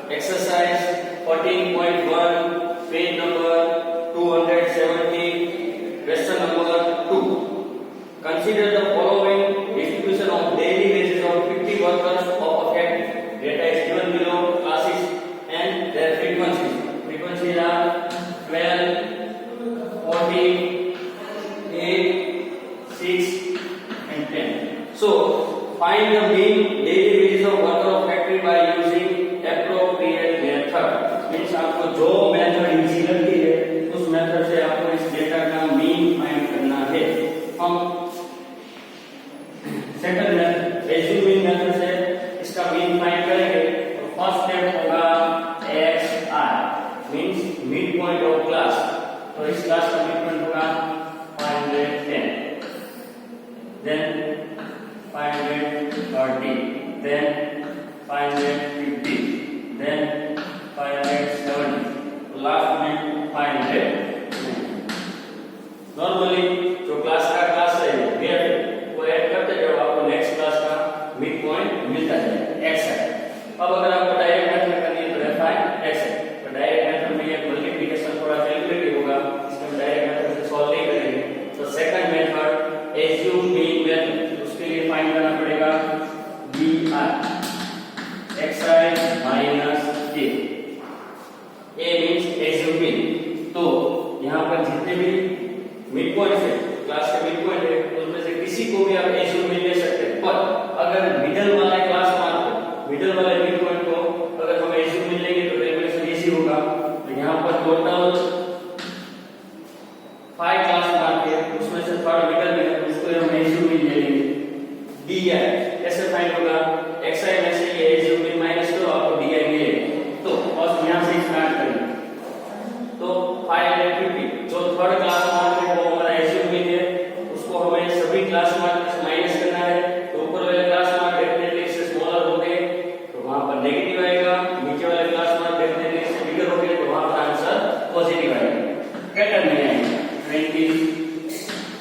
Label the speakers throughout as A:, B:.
A: Exercise 14.1, page number 270, question number 2. Consider the following distribution of daily wages of 50 workers of a factory. Data is given below, classes and their frequencies. Frequencies are 12, 14, 8, 6 and 10. So, find the mean daily wages of worker of factory by using appropriate method. Means आपको जो method easy लगती है उस method से आपको इस data का mean find करना है. हम सेकंड मेथड एज्यूमिंग मेथड से इसका मीन फाइंड करेंगे. तो फर्स्ट स्टेप होगा XI means mid point of class. तो इस क्लास का मिड पॉइंट होगा 510, देन 530, then 550, then 570, लास्ट में 500. नॉर्मली जो क्लास है वो ऐड करते जाओ, आपको नेक्स्ट क्लास का मिड पॉइंट मिलता है XI. अब अगर आपको डायरेक्ट मेथड करनी है तो FI XI. तो डायरेक्ट मेथड में ये मल्टीप्लिकेशन थोड़ा कैलकुलेटिव होगा, इसमें डायरेक्ट मेथड से सॉल्व नहीं करेंगे. तो second method assume mean method, उसके लिए फाइंड करना पड़ेगा BI XI minus A. A means assuming. तो यहाँ पर जितने भी मिड पॉइंट है, क्लास के मिड पॉइंट है, उनमें से किसी को भी आप एज्यूम में ले सकते हैं. पर अगर मिडल वाले क्लास मान को, मिडल वाले मिड पॉइंट को अगर हम एज्यूम में लेंगे तो कैलकुलेशन इजी होगा. तो यहाँ पर टोटल 5 क्लास मान के उसमें से थर्ड मिडल में है, उसको हम एज्यूम में ले लेंगे. DI कैसे फाइंड होगा? XI में से ये एज्यूम में माइनस करो, आपको DI मिलेगा. तो और यहाँ से स्टार्ट करेंगे. तो 550 जो थर्ड क्लास मार्क है वो हमारा एज्यूम में है, उसको हमें सभी क्लास मार्क से माइनस करना है. तो ऊपर वाले क्लास मार्क डेफिनेटली इससे स्मॉलर होंगे तो वहां पर नेगेटिव आएगा, नीचे वाले क्लास मार्क डेफिनेटली इससे बिगर होंगे तो वहां पर आंसर पॉजिटिव आएगा. क्या करना है? 20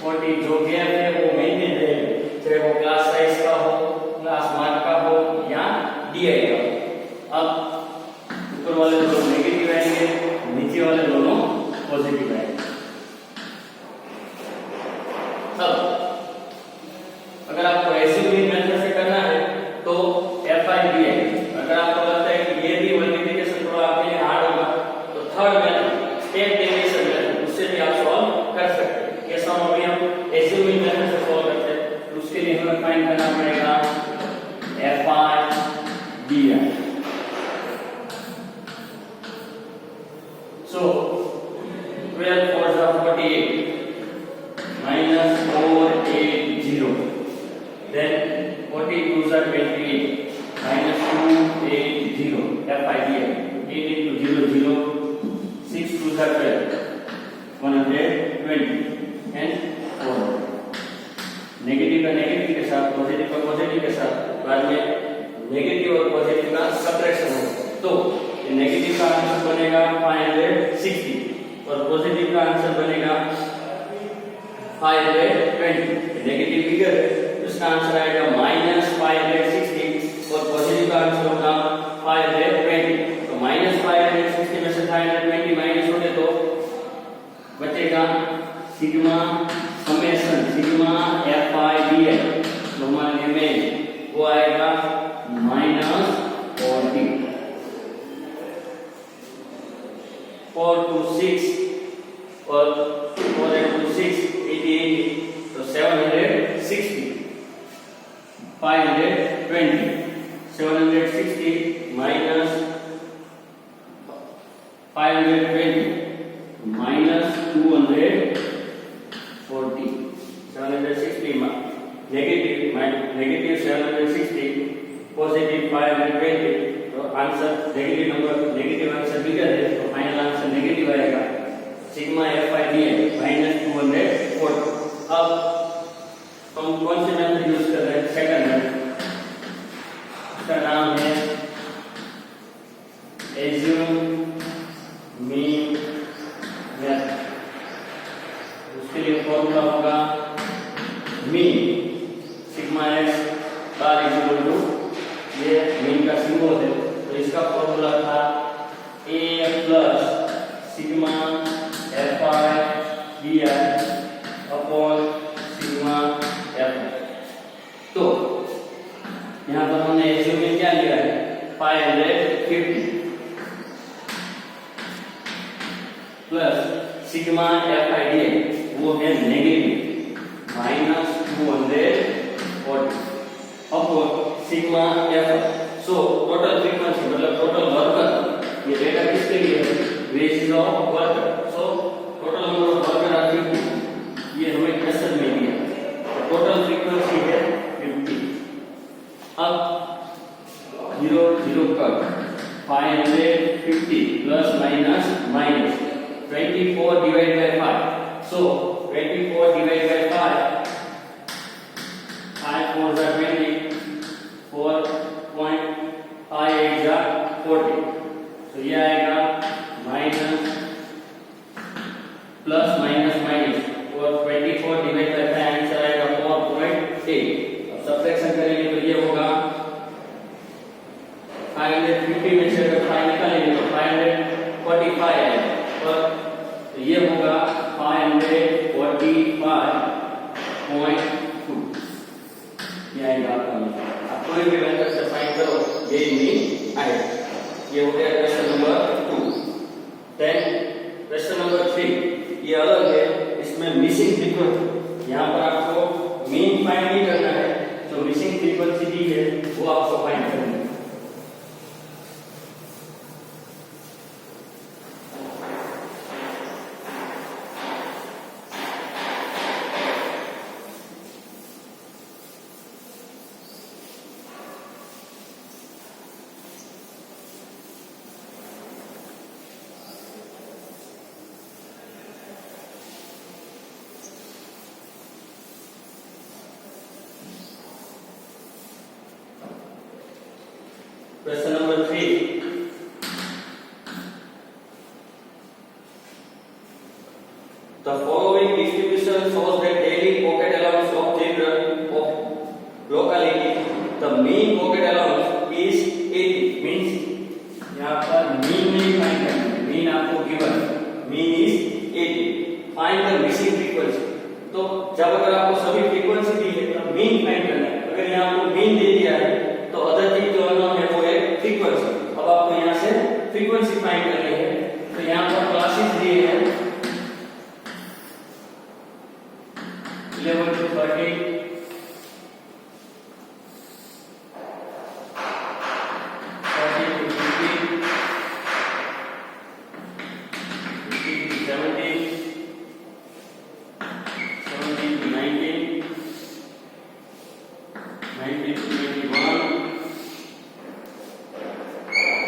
A: 40 जो गैप है वो मेंटेन रहेगा, चाहे वो क्लास साइज का हो, क्लास मार्क का हो या DI का. अब ऊपर वाले दोनों नेगेटिव आएंगे, नीचे वाले दोनों पॉजिटिव आएंगे. अब अगर आपको एज्यूमिंग मेथड से करना है तो FI DI. अगर आपको लगता है कि ये भी मल्टीप्लिकेशन थोड़ा आपके लिए हार्ड होगा तो third method step deviation method, उससे भी आप सॉल्व कर सकते हैं. ये सम अभी हम एज्यूमिंग मेथड से सॉल्व करते हैं. तो उसके लिए हमें फाइंड करना पड़ेगा FI DI. So 12 4s are 48 minus 480, then 42s are 28 minus 280. FI DI 8 into 0 0, 6 2s are 12, 120 and 4. Negative का नेगेटिव के साथ, पॉजिटिव का पॉजिटिव के साथ, बाद में नेगेटिव और पॉजिटिव का सब्ट्रैक्शन होगा. तो नेगेटिव का आंसर बनेगा 560 और पॉजिटिव का आंसर बनेगा 520. नेगेटिव फिगर है तो इसका आंसर आएगा -560 और पॉजिटिव का आंसर होगा 520. तो -560 में से 520 माइनस होने तो बचेगा sigma summation sigma FI DI. तो हमारे में वो आएगा -40. 4 to 6 और 4 into 6 80. तो 760 520 760 minus 520 minus 240. 760 negative 760 positive 520. तो आंसर नेगेटिव आंसर बिगर है तो फाइनल आंसर नेगेटिव आएगा. Sigma FI DI -240. अब हम कौन से मेथड यूज कर रहे हैं? सेकंड मेथड, उसका नाम है एज्यूम मीन मेथड. उसके लिए फॉर्मूला होगा mean sigma x bar equal to, ये मीन का सिंबल है 550 प्लस सिग्मा FID वो है negative -240 upon sigma F। So total frequency मतलब टोटल वर्कर, ये डेटा किसके लिए है? Wages of worker. So total number of worker are 50, ये हमें क्वेश्चन में दिया। तो टोटल फ्रीक्वेंसी है 50। अब 0 0 cut 550 plus minus minus 24 divide by 5। So 24 divide by 5, 5 4 जा 20, 4.5 8 जा 40। तो ये आएगा माइनस प्लस माइनस माइनस और 24 डिवाइड बाय 5 आंसर आएगा 4.8। अब सब्ट्रैक्शन करेंगे तो ये होगा 550 में से अगर 5 निकालेंगे तो 545 आएगा, और तो ये होगा 545.2। ये आएगा आपका। आप कोई भी वेक्टर से फाइंड करो, ये मीन आएगा। ये हो गया question number 2। Then question number 3 ये अलग है, इसमें मिसिंग फ्रीक्वेंसी। यहाँ पर आपको मीन फाइंड नहीं करना है, तो मिसिंग फ्रीक्वेंसी दी है वो आपको फाइंड करनी है। Question number 3. The following distribution shows that daily pocket allowance of children of locality. The mean pocket allowance is 80. Means यहाँ पर mean नहीं find करना है, mean आपको given, mean is 80. Find the missing frequency. तो जब अगर आपको सभी फ्रीक्वेंसी दी है तो mean find करना है। अगर यहाँ आपको mean दे दिया है तो अदर चीज जो अननोन है वो है फ्रीक्वेंसी। अब आपको यहाँ से फ्रीक्वेंसी फाइंड करनी है, तो यहाँ पर क्लासेस दिए हैं 11 to 13, 13 to 15, 15 to 17, 17 to 19, 19 to 21,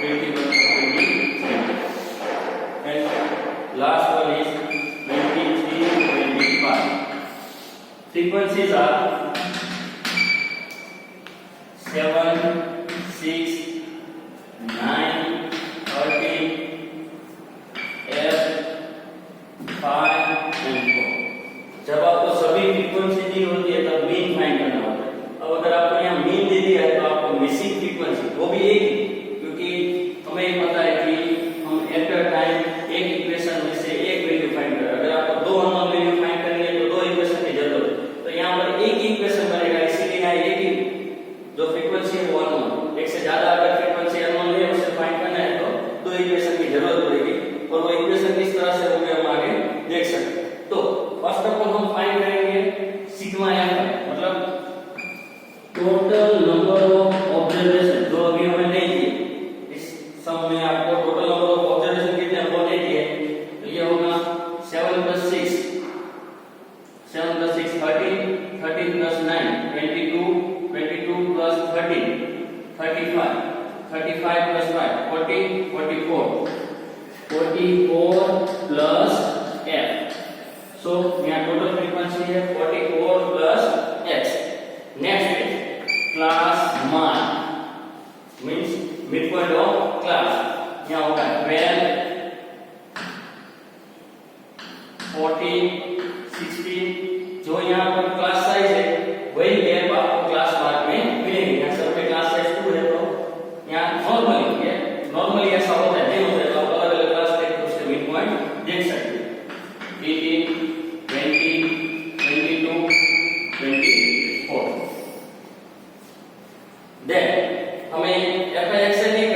A: 21 to 27, and last one is 23 to 25. Frequencies are 7, 6, 9, 13, F, 5 and 4. जब आपको सभी फ्रीक्वेंसी दी होती है तब मीन फाइंड करना होता है। अब अगर आपको यहाँ मीन दे दिया है तो आपको मिसिंग फ्रीक्वेंसी वो भी एक ही, क्योंकि हमें पता है कि हम एट अ टाइम एक इक्वेशन में से एक वैल्यू फाइंड करें। अगर आपको दो अननोन वैल्यू फाइंड करनी है तो दो इक्वेशन की जरूरत है, तो यहाँ पर एक ही इक्वेशन बनेगा। इसीलिए यहाँ एक ही जो फ्रीक्वेंसी है वो अननोन, एक से ज्यादा अगर फ्रीक्वेंसी अननोन है उसे फाइंड करना है तो दो इक्वेशन की जरूरत पड़ेगी, और वो इक्वेशन किस तरह से होंगे हम आगे देख सकते हैं। तो फर्स्ट ऑफ ऑल हम फाइंड करेंगे सिग्मा एफ, मतलब टोटल नंबर ऑफ ऑब्जर्वेशन जो अभी हमें नहीं दिए। इस सम में आपको टोटल नंबर ऑफ ऑब्जर्वेशन कितने वो नहीं दिए, तो ये होगा 7 + 6, 7 + 6 13, 13 + 9 22, 22 + 13 35, 35 + 5 40, 44, 44 plus f. So यहाँ टोटल फ्रीक्वेंसी है 44 plus x. Next is class मान, means midpoint of class. यहाँ होगा 12, 14, 16. जो यहाँ पर क्लास साइज है वही गैप आपको क्लास मार्क में मिलेंगे। यहाँ सब पे क्लास साइज 2 है, तो यहाँ नॉर्मली ऐसा होता है, नहीं होता है, तो आप अलग अलग क्लास देख के उसके मिड पॉइंट देख सकते हैं। 18, 20, 22, 24। देन हमें f(x) नहीं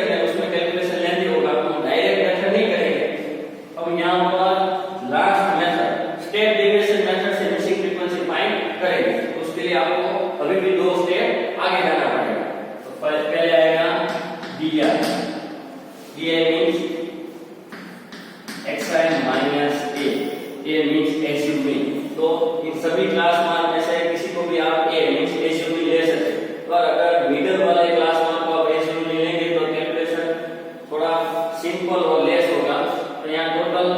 A: di means xi minus a means assuming। तो इन सभी क्लास मान में से किसी को भी आप a means assuming ले सकते हैं। और अगर मिडिल वाले क्लास मान को आप assuming लेंगे तो कैलकुलेशन थोड़ा सिंपल और लेस होगा। तो यहाँ टोटल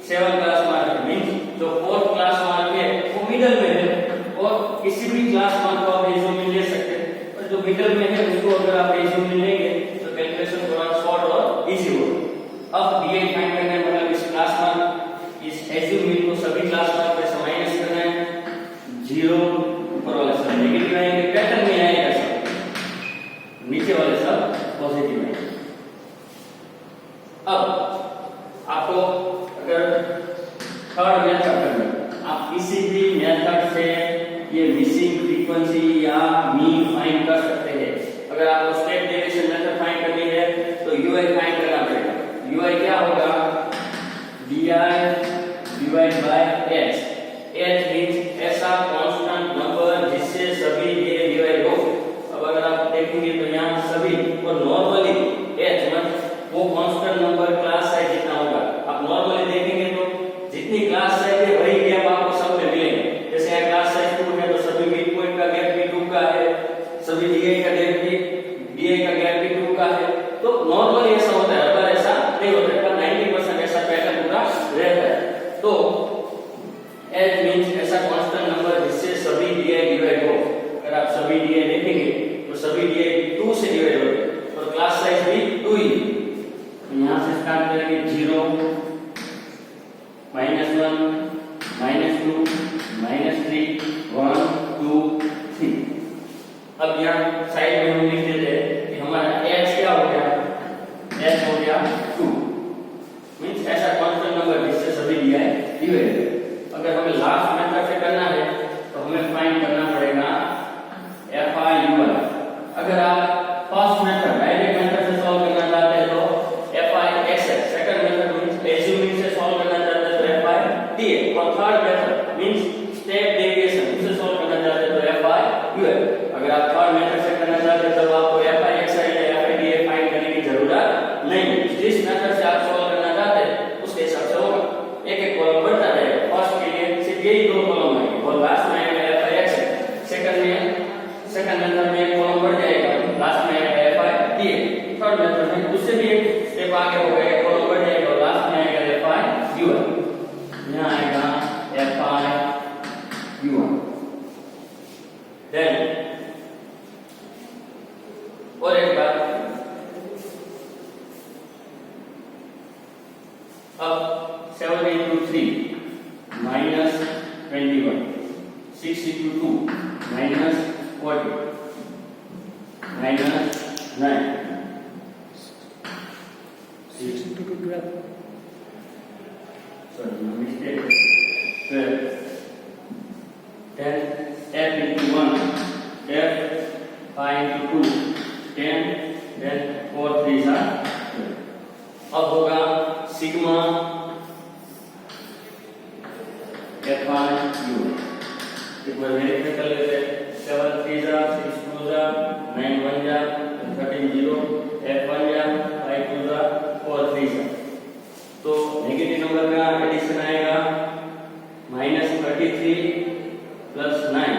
A: 7 क्लास मान मींस जो 4th क्लास मान है वो मिडिल में है और किसी भी क्लास मान को आप assuming ले सकते हैं। और जो मिडिल में है उसको अगर आप assuming लेंगे तो कैलकुलेशन थोड़ा शॉर्ट और इजी होगा। अब di फाइंड करना है मतलब इस क्लास मान इस assuming को सभी क्लास मान पे से माइनस करना है। 0 ऊपर वाले सब नेगेटिव आएंगे, पैटर्न में आएगा सब, नीचे वाले सब पॉजिटिव आएंगे। अब आपको अगर थर्ड मेथड करना, आप किसी भी मेथड से ये मिसिंग फ्रीक्वेंसी या मीन फाइंड कर सकते हैं। अगर आपको स्टेप डेविएशन मेथड फाइंड करनी है तो ui फाइंड करना पड़ेगा। ui क्या होगा? di divide by h। h means ऐसा कांस्टेंट नंबर जिससे सभी ये डिवाइड हो। अब अगर आप देखेंगे तो यहाँ सभी और नॉर्मली h मतलब वो कांस्टेंट नंबर क्लास साइज जितना होगा। आप नॉर्मली देखेंगे तो जितनी क्लास साइज है वही गैप आपको सब में मिलेंगे। जैसे यहाँ क्लास साइज 2 है तो सभी मिड पॉइंट का गैप भी 2 का है, सभी di का गैप भी 2 का है। तो नॉर्मली ऐसा होता है, पर ऐसा नहीं होता है, पर 90% ऐसा पैटर्न पूरा रहता है। तो h मींस ऐसा कांस्टेंट नंबर जिससे सभी di डिवाइड हो। अगर आप सभी di देखेंगे तो सभी di 2 से डिवाइड होते हैं और क्लास साइज भी 2 ही। यहाँ से स्टार्ट करेंगे 0 -1 -2 -3 1 2 3। अब यहाँ साइड में हम लिख देते हैं कि हमारा h क्या हो गया? h हो गया 2 मींस ऐसा कांस्टेंट नंबर जिससे सभी di डिवाइड। अगर हमें लास्ट मेथड से करना है तो हमें फाइंड करना पड़ेगा fi ui। अगर आप फर्स्ट मेथड डायरेक्ट मेथड से सॉल्व करना चाहते हैं तो fi xx, second method means assuming से सॉल्व करना चाहते हैं तो fi dx, और third method means step deviation से सॉल्व करना चाहते हैं तो fi ui। अगर आप थर्ड मेथड से करना चाहते हैं तो आपको fi xi या fi dx फाइंड करने की जरूरत नहीं है। जिस मेथड से आप सॉल्व करना चाहते हैं उसके हिसाब से होगा। एक एक कॉलम बढ़ता रहेगा। फर्स्ट के लिए सिर्फ यही 2 कॉलम आएंगे और लास्ट में आएगा fi xi। सेकंड मेथड में एक कॉलम बढ़ जाएगा, लास्ट में आएगा fi dx। थर्ड मेथड में उससे भी एक स्टेप आगे हो गया, एक कॉलम बढ़ जाएगा और लास्ट में आएगा fi ui। यहाँ आएगा fi ui। देन और एक बात, अब 7 into 3 minus 21, 6 into 2 minus 40 minus 9, 6 into 2 12, sorry my mistake, 12, then f into 1, f 5 into 2 10, then 4 3s are 12। अब होगा सिग्मा fi u। एक बार वेरीफाई कर लेते हैं। 7 3s are 6 2s are 9 1s are 13 0, f 1s are 5 2s are 4 3s are। तो negative number का addition आएगा -33 plus 9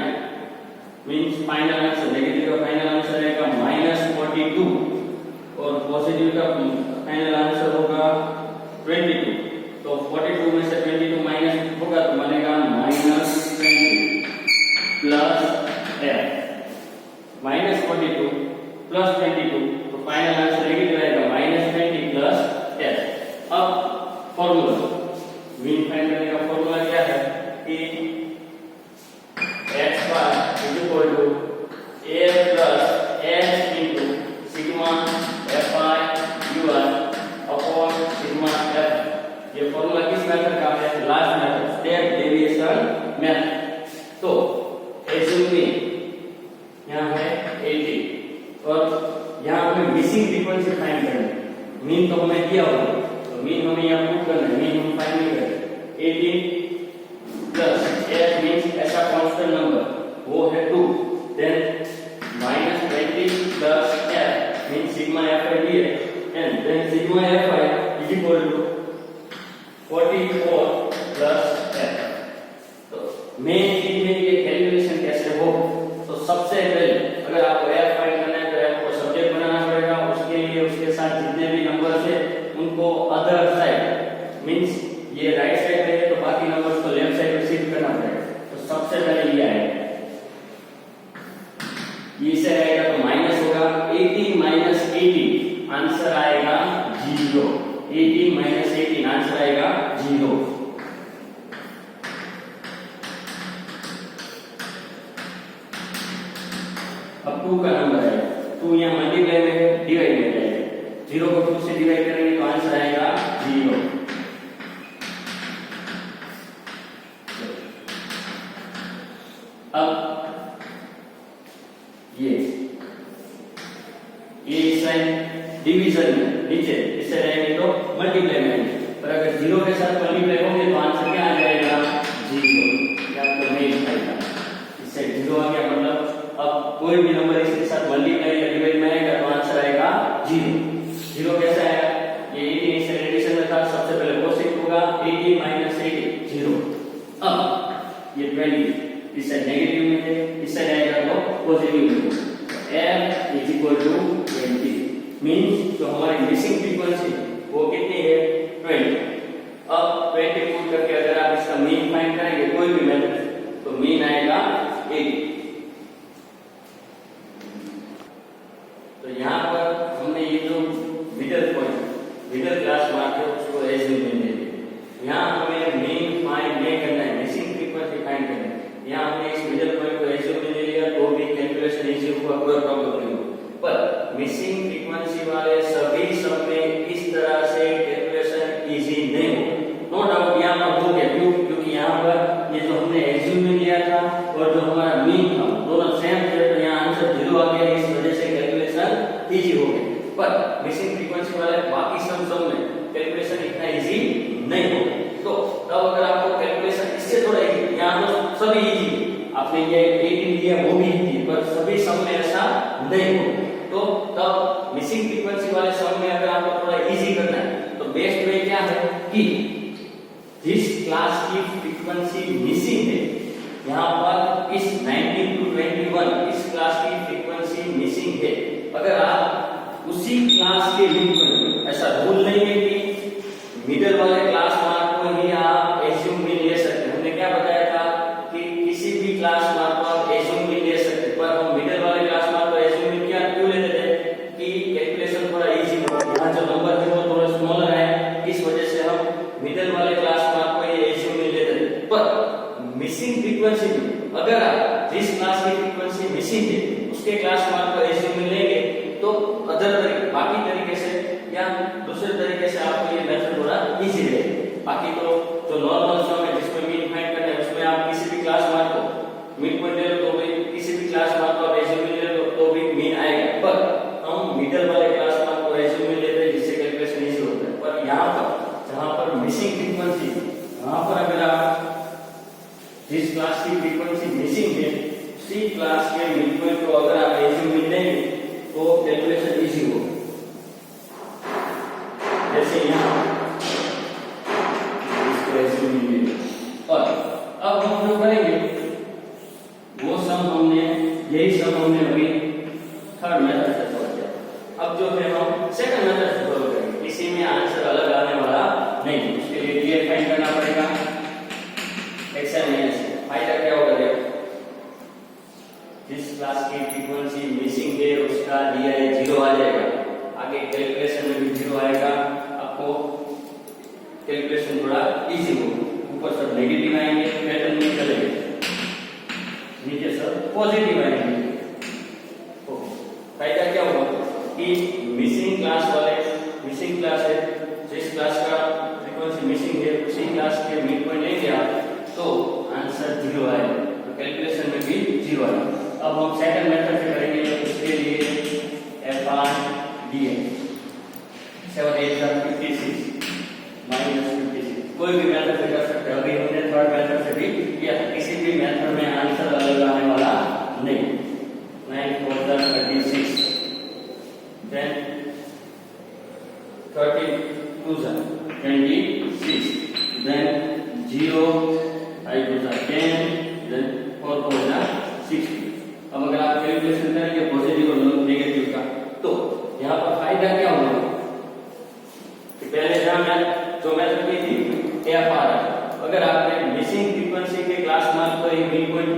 A: means final answer, negative का फाइनल आंसर आएगा -42 और पॉजिटिव का फाइनल आंसर होगा 22। तो 42 में से 22 माइनस होगा तो बनेगा -20 प्लस f -42 प्लस 22, तो फाइनल आंसर नेगेटिव आएगा -20 प्लस f। अब फॉर्मूला मीन फाइंड करने का फॉर्मूला क्या है कि x bar is equal to a plus s into sigma fi ui upon sigma f। ये फॉर्मूला किस मेथड का है? Last method, step deviation method. तो assuming यहाँ है 80 और यहाँ हमें मिसिंग फ्रीक्वेंसी फाइंड करनी है। मीन तो हमें दिया होगा, तो मीन हमें यहाँ पुट करना है, मीन हम फाइंड नहीं करें। 80 प्लस f मींस ऐसा कांस्टेंट नंबर वो है 2, then -20 plus f means sigma fi dx and then sigma fi is equal to 44 plus f. तो मेन चीज में ये कैलकुलेशन कैसे हो, तो सबसे पहले अगर आपको f फाइंड करना है तो f को सब्जेक्ट बनाना पड़ेगा, उसके लिए उसके साथ जितने भी नंबर्स है उनको अदर साइड मींस ये राइट साइड में है तो बाकी नंबर्स को लेफ्ट साइड में शिफ्ट करना पड़ेगा। तो सबसे पहले ये आएगा, ये से आएगा तो माइनस होगा 18 माइनस 18 आंसर आएगा 0। 18 माइनस 18 आंसर आएगा 0। अब 2 का नंबर है, 2 यहाँ मल्टीप्लाई में है, डिवाइड में जाएगा, 0 को 2 से डिवाइड करेंगे तो आंसर आएगा 0। अब ये साइन डिवीजन में नीचे इससे रहेंगे तो मल्टीप्लाई में आएंगे, पर अगर 0 के साथ मल्टीप्लाई होंगे तो आंसर क्या आ जाएगा 0। या तो नहीं आएगा, इससे 0 आ गया, मतलब अब कोई भी नंबर इसके साथ मल्टीप्लाई या डिवाइड में आएगा तो आंसर आएगा 0। 0 कैसे आया, ये 18 इससे एडिशन में था, सबसे पहले कोशिश होगा 18 माइनस 18 0। अब ये 20 इस साइड नेगेटिव में है, इस साइड आएगा तो पॉजिटिव में। f is equal to 20 means जो हमारी मिसिंग फ्रीक्वेंसी वो कितनी है 20। अब 20 पुट करके अगर आप इसका मीन फाइंड करेंगे कोई भी मेथड तो मीन आएगा 8। तो यहाँ पर हमने ये जो middle point middle class mark है उसको एज्यूम में ले लिया। यहाँ हमें मीन फाइंड नहीं करना है, मिसिंग फ्रीक्वेंसी फाइंड करना है। यहाँ हमने इस मिडिल पॉइंट को एज्यूम में ले लिया तो भी कैलकुलेशन इजी हुआ, कोई प्रॉब्लम नहीं हुआ। पर मिसिंग फ्रीक्वेंसी वाले सभी सब में इस तरह से कैलकुलेशन इजी नहीं हो, नो डाउट यहाँ पर हो गया। क्यों? क्योंकि यहाँ पर ये जो हमने एज्यूम में लिया था और जो हमारा मीन था दोनों सेम थे, तो यहाँ आंसर 0 आ गया, इस वजह से कैलकुलेशन इजी हो गया। पर मिसिंग फ्रीक्वेंसी वाले बाकी सब में कैलकुलेशन इतना इजी नहीं हो, तो तब अगर आपको कैलकुलेशन इससे थोड़ा इजी, यहाँ तो सभी इजी, आपने ये 18 लिया वो भी इजी, पर सभी सम में ऐसा नहीं हो, तो तब मिसिंग फ्रीक्वेंसी वाले सम में अगर आपको थोड़ा इजी करना है तो बेस्ट वे क्या है कि जिस क्लास की फ्रीक्वेंसी मिसिंग है, यहाँ पर इस 19 to 21 इस क्लास की फ्रीक्वेंसी मिसिंग है, अगर आप उसी क्लास के मिडपॉइंट, ऐसा रूल नहीं है कि मिडिल वाले क्लास मार्क को ही आप एज्यूम में ले सकते। हमने क्या बताया था कि किसी भी क्लास मार्क को आप एज्यूम में ले सकते, पर हम मिडिल वाले क्लास मार्क को एज्यूम में क्या क्यों लेते थे कि कैलकुलेशन थोड़ा इजी हो। यहाँ जो नंबर थे वो थोड़ा स्मॉलर है, इस वजह से हम मिडिल वाले क्लास मार्क को ये एज्यूम में लेते थे। पर मिसिंग फ्रीक्वेंसी में अगर आप जिस क्लास की फ्रीक्वेंसी मिसिंग है उसके क्लास मार्क को एज्यूम में लेंगे तो अदर तरीके बाकी तरीके से या दूसरे तरीके से आपको ये मेथड थोड़ा इजी रहेगा। बाकी तो जो नॉर्मल सम है जिसमें मीन फाइंड करना है उसमें आप किसी भी क्लास मार्क को मिड पॉइंट ले लो तो भी, किसी भी क्लास मार्क को आप एज्यूम में ले लो तो भी मीन आएगा। पर हम मिडिल वाले क्लास मार्क को एज्यूम में लेते हैं जिससे कैलकुलेशन इजी होता है। पर यहाँ पर जहाँ पर मिसिंग फ्रीक्वेंसी, वहाँ पर अगर आप जिस क्लास की फ्रीक्वेंसी मिसिंग है उसी क्लास के मिड पॉइंट को अगर आप एज्यूम में लेंगे तो कैलकुलेशन इजी होगा। जैसे यहाँ इसको एज्यूम में ले, और अब हम जो करेंगे वो सम हमने यही सम हमने अभी थर्ड मेथड से सॉल्व किया। अब जो है हम सेकंड मेथड से सॉल्व करेंगे, इसी में आंसर अलग आने वाला नहीं, उसके लिए डी फाइंड करना पड़ेगा। एक्सएमएस फायदा क्या होगा, देखो जिस क्लास की फ्रीक्वेंसी मिसिंग है उसका DI 0 आ जाएगा, आगे कैलकुलेशन में भी 0 आएगा, आपको कैलकुलेशन थोड़ा इजी होगा। ऊपर सब नेगेटिव आएंगे, पैटर्न में चलेंगे, नीचे सब पॉजिटिव आएंगे। तो फायदा क्या होगा कि मिसिंग क्लास वाले, मिसिंग क्लास है जिस क्लास का फ्रीक्वेंसी मिसिंग है उसी क्लास के मिड पॉइंट लेंगे आप तो आंसर 0 आएगा, तो कैलकुलेशन में भी 0 आएगा। अब हम सेकंड मेथड से करेंगे, उसके लिए FR DA 7 8 56 माइनस 56 कोई भी मेथड से कर सकते हैं। अभी हमने थर्ड मेथड से भी किया, किसी भी मेथड में आंसर अलग आने वाला नहीं। 9 4 36 then 30 2s are 26, then 0 I 2s are 10, then 4 4s are 60. अब अगर आप कैलकुलेशन करेंगे पॉजिटिव और नेगेटिव का, तो यहाँ पर फायदा क्या होगा कि पहले जहाँ मैं जो मेथड की थी एफ आ रहा, अगर आपने मिसिंग फ्रीक्वेंसी के क्लास मार्क पर एक मीन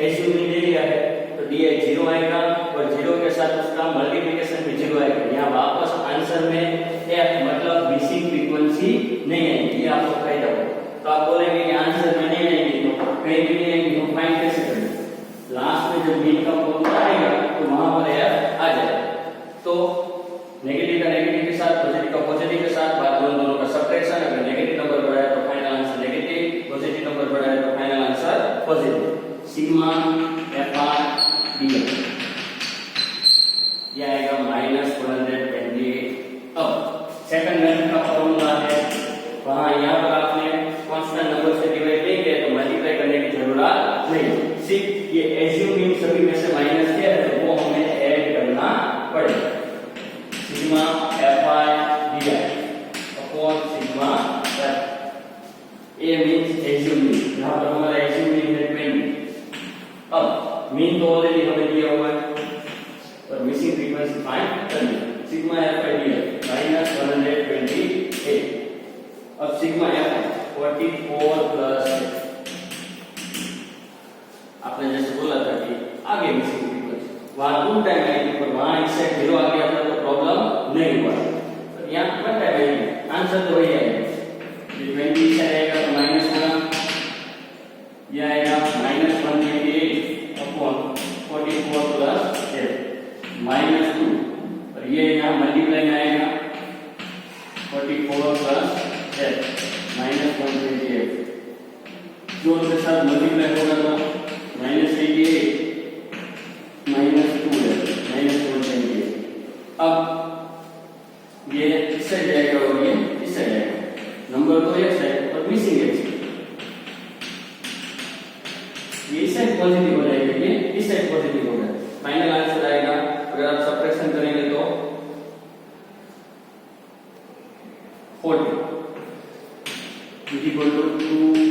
A: एज्यूमिंग ले लिया है तो डी 0 आएगा और 0 के साथ उसका मल्टीप्लिकेशन भी 0 आएगा। यहाँ वापस आंसर में एफ मतलब मिसिंग फ्रीक्वेंसी नहीं आएगी, ये आपको फायदा होगा। तो आप बोलेंगे कि आंसर में नहीं आएगी तो कहीं भी नहीं आएगी, हम फाइंड कैसे करें? लास्ट में जब मीन का फॉर्मूला आएगा तो वहां पर एफ आ जाएगा। तो नेगेटिव का नेगेटिव के साथ, पॉजिटिव का पॉजिटिव के साथ, बाद दोनों का सब्ट्रैक्शन। अगर नेगेटिव नंबर बढ़ा है तो final answer negative, positive number बढ़ा है तो final answer positive. Sigma F R D ये आएगा -128। अब सेकंड मेथड का फॉर्मूला है, वहां यहां पर आपने कांस्टेंट नंबर से डिवाइड नहीं किया तो मल्टीप्लाई करने की जरूरत नहीं। सिर्फ ये एज्यूमिंग सभी में से माइनस किया है तो वो हमें ऐड करना पड़ेगा। Sigma F I D I upon sigma F, A means assuming, यहां पर हमारा एज्यूमिंग है 20। अब मीन तो ऑलरेडी हमें दिया हुआ है और मिसिंग फ्रीक्वेंसी फाइंड करनी है। Sigma F I D I -128। अब सिग्मा एफ 44 प्लस आपने जैसे बोला था कि आगे मिसिंग फ्रीक्वेंसी वहां 2 टाइम आएगी पर वहां इससे 0 आ गया था तो प्रॉब्लम नहीं हुआ, तो यहाँ 1 टाइम आएगी, आंसर तो वही आएगा। ये 20 से आएगा तो माइनस होगा, ये आएगा -128 अपॉन 44 प्लस 8 -2, और ये यहाँ मल्टीप्लाई में आएगा 44 प्लस 8 -128, जो के साथ मल्टीप्लाई होगा तो -88 -2 -128। अब ये इससे जाएगा और ये इससे जाएगा, नंबर तो एक है और मिसिंग एक है, ये इस साइड पॉजिटिव हो जाएगा, ये इस साइड पॉजिटिव होगा, फाइनल आंसर आएगा। अगर आप सब्ट्रैक्शन करेंगे तो 40 = 2